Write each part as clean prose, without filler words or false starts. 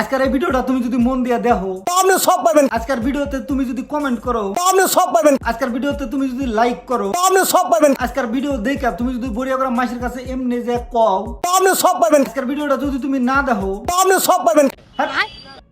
আজকের এই ভিডিওটা তুমি যদি মন দিয়ে দেখো আপনি সব পাবেন। আজকের ভিডিওতে তুমি যদি কমেন্ট করো আপনি সব পাবেন। আজকের ভিডিওতে তুমি যদি লাইক করো আপনি সব পাবেন। আজকের ভিডিও দেখে তুমি যদি বড়িয়া করে মাসের কাছে এমনি যে কও আপনি সব পাবেন। আজকের ভিডিওটা যদি তুমি না দেখো আপনি সব পাবেন।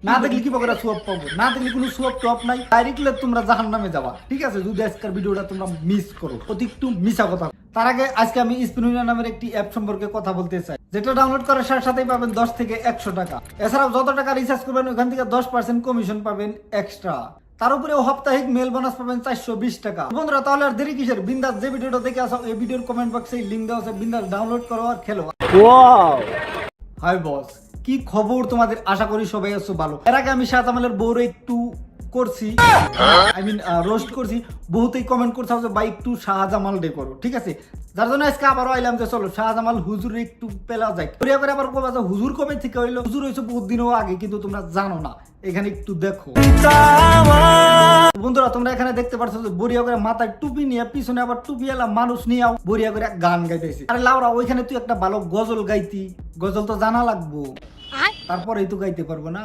না দেখলে কি পাবে সোয়াব পাবো না দেখলে কোনো সোয়াব টপ নাই ডাইরেক্টলি তোমরা জাহান্নামে যাবা ঠিক আছে যদি আজকের ভিডিওটা তোমরা মিস করো অতি একটু মিছা কথা। তার আগে আজকে আমি স্পিনুইনা নামের একটি অ্যাপ সম্পর্কে কথা বলতে চাই যেটা ডাউনলোড করার সাথে সাথেই পাবেন 10 থেকে 100 টাকা। এছাড়াও যত টাকা রিচার্জ করবেন ওখান থেকে 10% কমিশন পাবেন এক্সট্রা। তার উপরে সাপ্তাহিক মেল বোনাস পাবেন 420 টাকা। বন্ধুরা তাহলে আর দেরি কিসের, বিন্দাস যে ভিডিওটা দেখে আসো এই ভিডিওর কমেন্ট বক্সে লিংক দেওয়া আছে, বিন্দাস ডাউনলোড করো আর খেলো। ওয়াও, হাই বস, কি খবর তোমাদের? আশা করি সবাই আছো ভালো। এর আগে আমি শাহজামালের বউরে একটু করছি, আই মিন রোস্ট করছি। বহুতেই কমেন্ট করছে যে ভাই একটু শাহজামাল ডে করো, ঠিক আছে? যার জন্য আজকে আবারও আইলাম যে চলো শাহজামাল হুজুর একটু পেলা যায়। করিয়া করে আবার কবে হুজুর কবে থেকে হইলো? হুজুর হয়েছে বহুত দিনও আগে, কিন্তু তোমরা জানো না। এখানে একটু দেখো বন্ধুরা, তোমরা এখানে দেখতে পাচ্ছ যে বড়িয়া করে মাথায় টুপি নিয়ে পিছনে আবার টুপি এলা মানুষ নিয়েও বড়িয়া করে গান গাইতেছে। আরে লাউরা, ওইখানে তুই একটা ভালো গজল গাইতি, গজল তো জানা লাগবো, তারপরেই তো গাইতে পারবো না।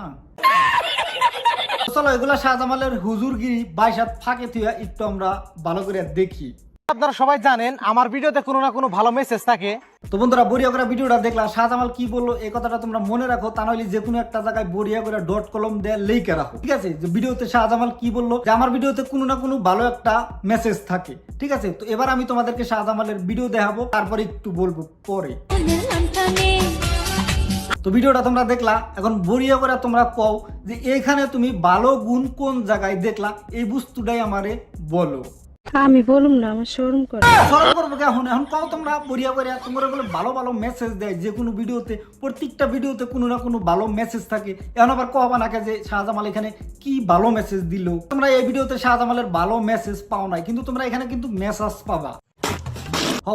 চলো এগুলা শাহজামালের হুজুরগিরি বাইশাত ফাঁকে থুয়া একটু আমরা ভালো করে দেখি। আপনারা সবাই জানেন আমার ভিডিওতে কোনো না কোনো ভালো মেসেজ থাকে। তো বন্ধুরা, বড়িয়া করে ভিডিওটা দেখলা, শাহজামাল কি বললো এই কথাটা তোমরা মনে রাখো, তা নইলে যে কোনো একটা জায়গায় বড়িয়া করে ডট কলম দিয়ে লিখে রাখো, ঠিক আছে? যে ভিডিওতে শাহজামাল কি বললো, যে আমার ভিডিওতে কোনো না কোনো ভালো একটা মেসেজ থাকে, ঠিক আছে? তো এবার আমি তোমাদেরকে শাহজামালের ভিডিও দেখাবো, তারপরে একটু বলবো পরে। তো ভিডিওটা তোমরা দেখলা, এখন বড়িয়া করে তোমরা কও যে এখানে তুমি ভালো গুণ কোন জায়গায় দেখলা, এই বস্তুটাই আমারে বলো। আমি বলুম না, আমার শরম করে। সরল করবো এখন এখন কও তোমরা বড়িয়া করে তোমরা বলে ভালো ভালো মেসেজ দেয় যে কোনো ভিডিওতে, প্রত্যেকটা ভিডিওতে কোনো না কোনো ভালো মেসেজ থাকে। এখন আবার কবা না যে শাহজামাল এখানে কি ভালো মেসেজ দিল। তোমরা এই ভিডিওতে শাহজামালের ভালো মেসেজ পাও নাই, কিন্তু তোমরা এখানে কিন্তু মেসেজ পাবা।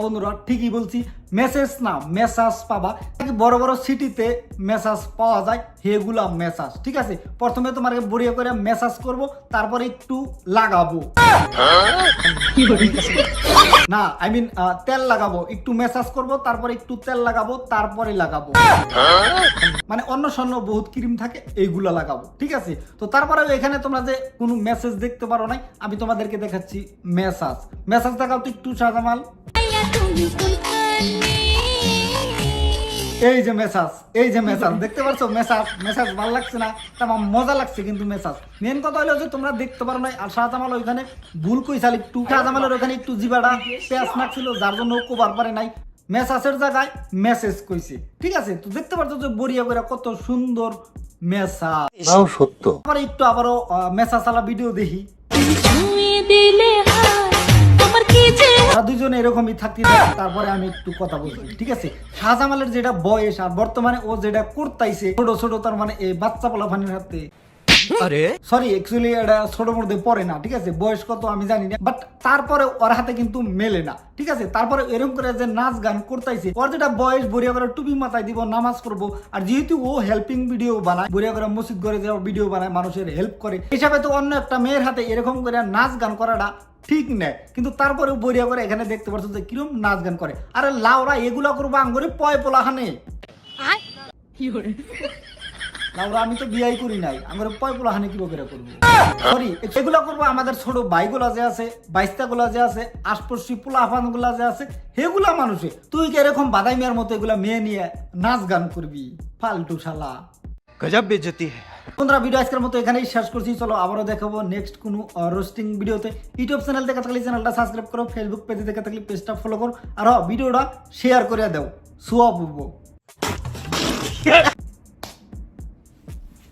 বন্ধুরা ঠিকই বলছি, মেসেজ না মেসাজ পাবা। বড় বড় সিটিতে মেসাজ পাওয়া যায়, হেগুলা মেসাজ, ঠিক আছে? প্রথমে তোমাকে বড়িয়া করে মেসাজ করব, তারপরে একটু লাগাবো, না আই মিন তেল লাগাবো। একটু মেসাজ করব, তারপরে একটু তেল লাগাবো, তারপরে লাগাবো, মানে অন্য স্বর্ণ বহুত ক্রিম থাকে, এইগুলা লাগাবো, ঠিক আছে? তো তারপরে এখানে তোমরা যে কোনো মেসেজ দেখতে পারো নাই, আমি তোমাদেরকে দেখাচ্ছি মেসাজ। মেসাজ দেখাও তো একটু শাহজামাল। এই যে মেসাজ, এই যে মেসাজ দেখতে পাচ্ছ? মেসাজ মেসাজ ভালো লাগছে না? আমার মজা লাগছে কিন্তু মেসাজ। মেন কথা হলো যে তোমরা দেখতে পারো নাই, আর শাহজামাল ওইখানে ভুল কইছাল একটু। শাহজামালের ওখানে একটু জিবাটা পেঁয়াজ নাকছিল, যার জন্য কোবার পারে নাই, মেসাজের জায়গায় মেসেজ কইছে, ঠিক আছে? তো দেখতে পাচ্ছ যে বড়িয়া করে কত সুন্দর মেসাজ। সত্য। আবার একটু আবারও মেসাজ আলা ভিডিও দেখি। দুজনে এরকমই থাকতে তারপরে আমি একটু কথা বলছি, ঠিক আছে? শাহজামালের যেটা বয়স আর বর্তমানে ও যেটা করতাইছে ছোট ছোট, তার মানে এই বাচ্চা পোলাপানির হাতে, আরে সরি অ্যাকচুয়ালি এটা ছোট মধ্যে পড়ে না, ঠিক আছে? বয়স কত আমি জানি না, বাট তারপরে ওর হাতে কিন্তু মেলে না, ঠিক আছে? তারপরে এরকম করে যে নাচ গান করতেছে, ওর যেটা বয়স, বড়িয়া করে টুপি মাথায় দিব, নামাজ পড়বো। আর যেহেতু ও হেল্পিং ভিডিও বানায়, বড়িয়া করে মসজিদ করে যে ভিডিও বানায়, মানুষের হেল্প করে, হিসাবে তো অন্য একটা মেয়ের হাতে এরকম করে নাচ গান করাটা ঠিক নেই। কিন্তু তারপরে বড়িয়া করে এখানে দেখতে পাচ্ছ যে কিরম নাচ গান করে। আরে লাউরা, এগুলা করবো আঙ্গরে পয় পোলাখানে। লাউরা, আমি তো বিয়াই করি নাই, আমার পয় পোলাখানে কি বকেরা করবো? সরি, এগুলা করবো আমাদের ছোট ভাইগুলা যে আছে, বাইস্তা গুলা যে আছে, আশপর্শী পোলাফান গুলা যে আছে, সেগুলা মানুষে। তুই কি এরকম বাদাই মেয়ের মতো এগুলা মেয়ে নিয়ে নাচ গান করবি? ফালতু শালা, গজব বেজতি। বন্ধুরা ভিডিও আজকের মতো এখানেই শেষ করছি। চলো আবারও দেখাবো নেক্সট কোনো রোস্টিং ভিডিওতে। ইউটিউব চ্যানেল থেকে থাকলে চ্যানেলটা সাবস্ক্রাইব করো, ফেসবুক পেজে থেকে থাকলে পেজটা ফলো করো, আর ভিডিওটা শেয়ার করে দাও, সোয়া